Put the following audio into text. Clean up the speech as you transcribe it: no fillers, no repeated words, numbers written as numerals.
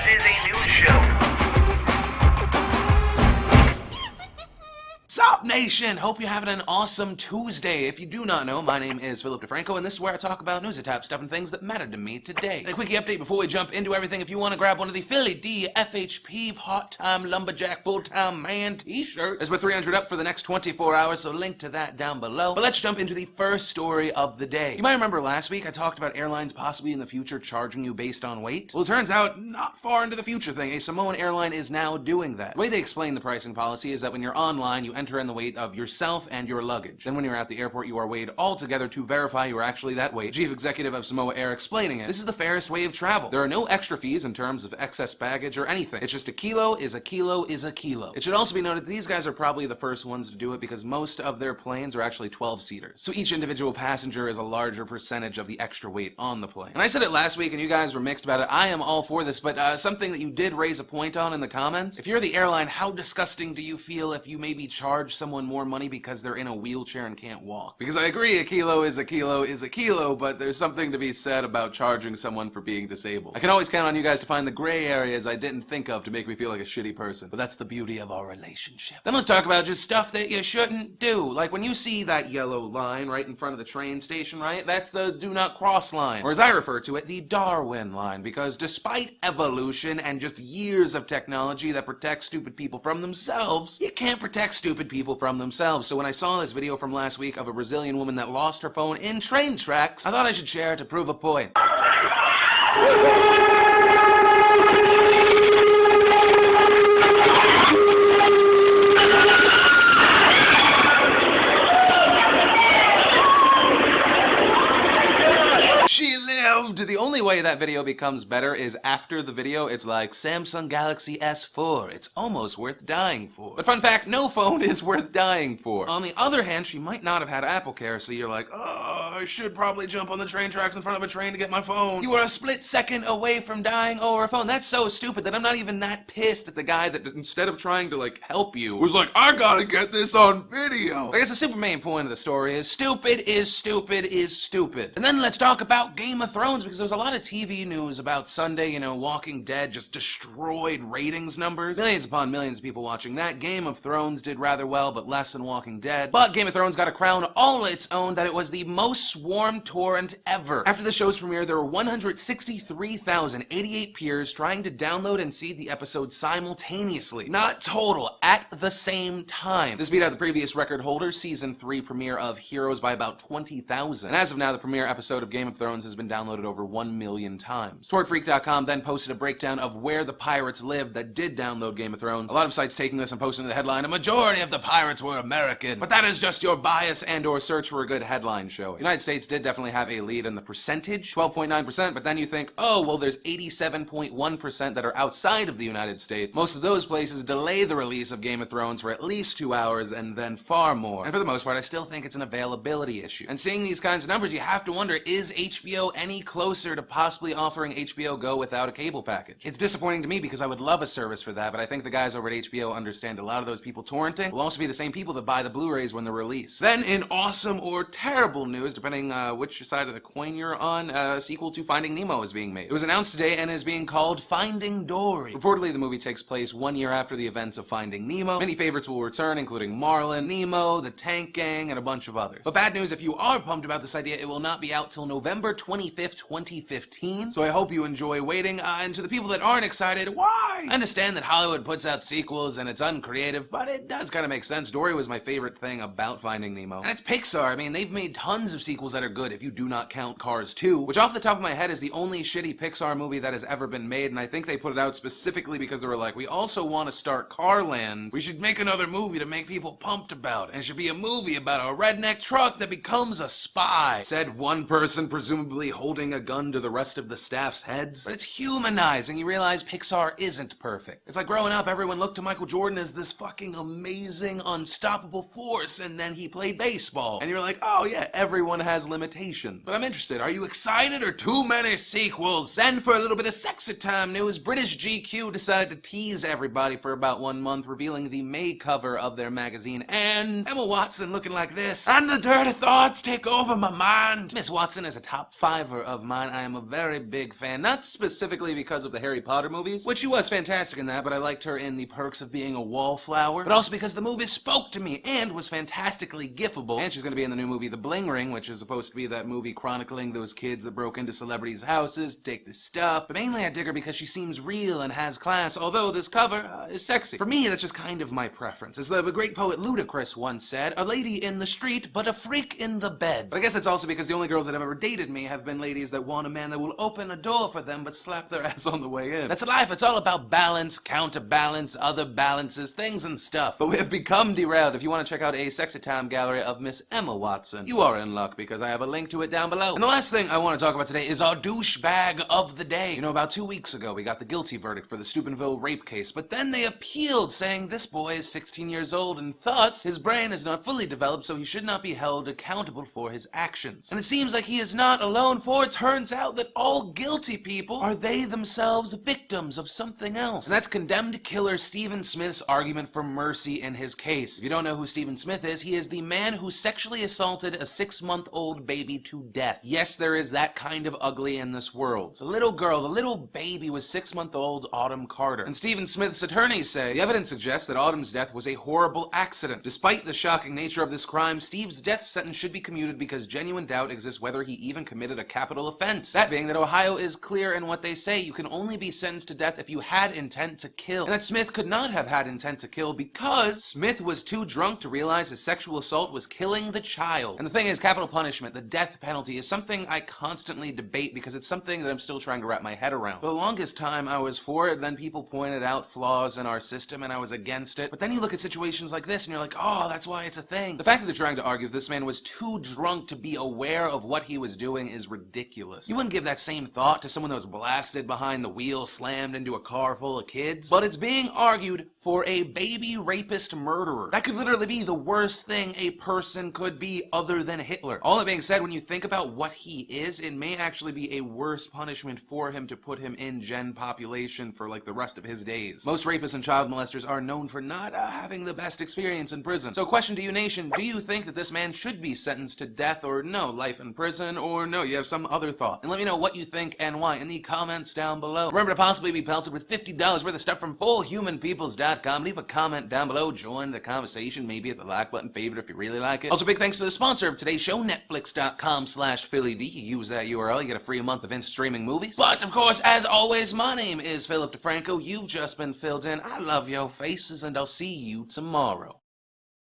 is a news show. Sup, Nation? Hope you're having an awesome Tuesday. If you do not know, my name is Philip DeFranco, and this is where I talk about news, type stuff, and things that matter to me today. And a quickie update before we jump into everything. If you want to grab one of the Philly D FHP part-time lumberjack full-time man t-shirts, there's about 300 up for the next 24 hours, so link to that down below. But let's jump into the first story of the day. You might remember last week I talked about airlines possibly in the future charging you based on weight. Well, it turns out not far into the future thing, a Samoan airline is now doing that. The way they explain the pricing policy is that when you're online, you enter in the weight of yourself and your luggage. Then when you're at the airport, you are weighed all together to verify you are actually that weight. Chief executive of Samoa Air explaining it. This is the fairest way of travel. There are no extra fees in terms of excess baggage or anything. It's just a kilo is a kilo is a kilo. It should also be noted that these guys are probably the first ones to do it because most of their planes are actually 12-seaters. So each individual passenger is a larger percentage of the extra weight on the plane. And I said it last week and you guys were mixed about it. I am all for this, but something that you did raise a point on in the comments. If you're the airline, how disgusting do you feel if you maybe charge someone more money because they're in a wheelchair and can't walk? Because I agree, a kilo is a kilo is a kilo, but there's something to be said about charging someone for being disabled. I can always count on you guys to find the gray areas I didn't think of to make me feel like a shitty person, but that's the beauty of our relationship. Then let's talk about just stuff that you shouldn't do. Like when you see that yellow line right in front of the train station, right? That's the do not cross line, or as I refer to it, the Darwin line, because despite evolution and just years of technology that protects stupid people from themselves, you can't protect stupid people from themselves. So when I saw this video from last week of a Brazilian woman that lost her phone in train tracks, I thought I should share it to prove a point. The only way that video becomes better is after the video, it's like Samsung Galaxy S4. It's almost worth dying for. But fun fact, no phone is worth dying for. On the other hand, she might not have had Apple Care, so you're like, oh, I should probably jump on the train tracks in front of a train to get my phone. You are a split second away from dying over a phone. That's so stupid that I'm not even that pissed at the guy that instead of trying to like help you, was like, I gotta get this on video. I guess the super main point of the story is stupid is stupid is stupid. And then let's talk about Game of Thrones, because there was a lot of TV news about Sunday, you know, Walking Dead just destroyed ratings numbers. Millions upon millions of people watching that. Game of Thrones did rather well, but less than Walking Dead. But Game of Thrones got a crown all its own that it was the most swarmed torrent ever. After the show's premiere, there were 163,088 peers trying to download and see the episode simultaneously. Not total, at the same time. This beat out the previous record holder, season 3 premiere of Heroes, by about 20,000. And as of now, the premiere episode of Game of Thrones has been downloaded over 1 million times. SwordFreak.com then posted a breakdown of where the pirates lived that did download Game of Thrones. A lot of sites taking this and posting the headline, a majority of the pirates were American. But that is just your bias and or search for a good headline show. The United States did definitely have a lead in the percentage, 12.9%, but then you think, oh, well, there's 87.1% that are outside of the United States. Most of those places delay the release of Game of Thrones for at least 2 hours and then far more. And for the most part, I still think it's an availability issue. And seeing these kinds of numbers, you have to wonder, is HBO any closer to possibly offering HBO Go without a cable package? It's disappointing to me because I would love a service for that, but I think the guys over at HBO understand a lot of those people torrenting will also be the same people that buy the Blu-rays when they're released. Then in awesome or terrible news, depending which side of the coin you're on, a sequel to Finding Nemo is being made. It was announced today and is being called Finding Dory. Reportedly, the movie takes place 1 year after the events of Finding Nemo. Many favorites will return, including Marlin, Nemo, the Tank Gang, and a bunch of others. But bad news, if you are pumped about this idea, it will not be out till November 25th, 2015. So I hope you enjoy waiting. And to the people that aren't excited, why? I understand that Hollywood puts out sequels and it's uncreative, but it does kind of make sense. Dory was my favorite thing about Finding Nemo. And it's Pixar. I mean, they've made tons of sequels that are good if you do not count Cars 2, which off the top of my head is the only shitty Pixar movie that has ever been made, and I think they put it out specifically because they were like, we also want to start Carland. We should make another movie to make people pumped about, and it should be a movie about a redneck truck that becomes a spy, said one person presumably holding a gun to the rest of the staff's heads. But it's humanizing. You realize Pixar isn't perfect. It's like growing up, everyone looked to Michael Jordan as this fucking amazing, unstoppable force, and then he played baseball. And you're like, oh yeah, everyone has limitations. But I'm interested. Are you excited or too many sequels? Then for a little bit of sexy time news, British GQ decided to tease everybody for about 1 month, revealing the May cover of their magazine, and Emma Watson looking like this. And the dirty thoughts take over my mind. Miss Watson is a top fiver of mine. I am a very very big fan, not specifically because of the Harry Potter movies, which she was fantastic in that, but I liked her in The Perks of Being a Wallflower, but also because the movie spoke to me and was fantastically gifable. And she's going to be in the new movie The Bling Ring, which is supposed to be that movie chronicling those kids that broke into celebrities' houses, take their stuff. But mainly I dig her because she seems real and has class, although this cover is sexy. For me, that's just kind of my preference. As the great poet Ludacris once said, a lady in the street, but a freak in the bed. But I guess it's also because the only girls that have ever dated me have been ladies that want a man that will open a door for them but slap their ass on the way in. That's life. It's all about balance, counterbalance, other balances, things and stuff. But we have become derailed. If you want to check out a sexy time gallery of Miss Emma Watson, you are in luck because I have a link to it down below. And the last thing I want to talk about today is our douchebag of the day. You know, about 2 weeks ago, we got the guilty verdict for the Steubenville rape case, but then they appealed, saying this boy is 16 years old and thus his brain is not fully developed, so he should not be held accountable for his actions. And it seems like he is not alone, for it turns out that all guilty people are they themselves victims of something else. And that's condemned killer Stephen Smith's argument for mercy in his case. If you don't know who Stephen Smith is, he is the man who sexually assaulted a 6-month-old baby to death. Yes, there is that kind of ugly in this world. The little girl, the little baby was 6-month-old Autumn Carter. And Stephen Smith's attorneys say the evidence suggests that Autumn's death was a horrible accident. Despite the shocking nature of this crime, Steve's death sentence should be commuted because genuine doubt exists whether he even committed a capital offense. That being that Ohio is clear in what they say. You can only be sentenced to death if you had intent to kill. And that Smith could not have had intent to kill because Smith was too drunk to realize his sexual assault was killing the child. And the thing is, capital punishment, the death penalty, is something I constantly debate because it's something that I'm still trying to wrap my head around. For the longest time I was for it, then people pointed out flaws in our system and I was against it. But then you look at situations like this and you're like, oh, that's why it's a thing. The fact that they're trying to argue that this man was too drunk to be aware of what he was doing is ridiculous. You wouldn't give that same thought to someone that was blasted behind the wheel, slammed into a car full of kids. But it's being argued for a baby rapist murderer. That could literally be the worst thing a person could be other than Hitler. All that being said, when you think about what he is, it may actually be a worse punishment for him to put him in gen population for like the rest of his days. Most rapists and child molesters are known for not having the best experience in prison. So question to you nation, do you think that this man should be sentenced to death or no, life in prison, or no, you have some other thought? And let me know what you think and why in the comments down below. Remember to possibly be pelted with $50 worth of stuff from FullHumanPeoples.com. Leave a comment down below, join the conversation, maybe hit the like button, favorite if you really like it. Also, big thanks to the sponsor of today's show, Netflix.com/PhillyD. You use that URL, you get a free month of in-streaming movies. But, of course, as always, my name is Philip DeFranco. You've just been filled in. I love your faces, and I'll see you tomorrow.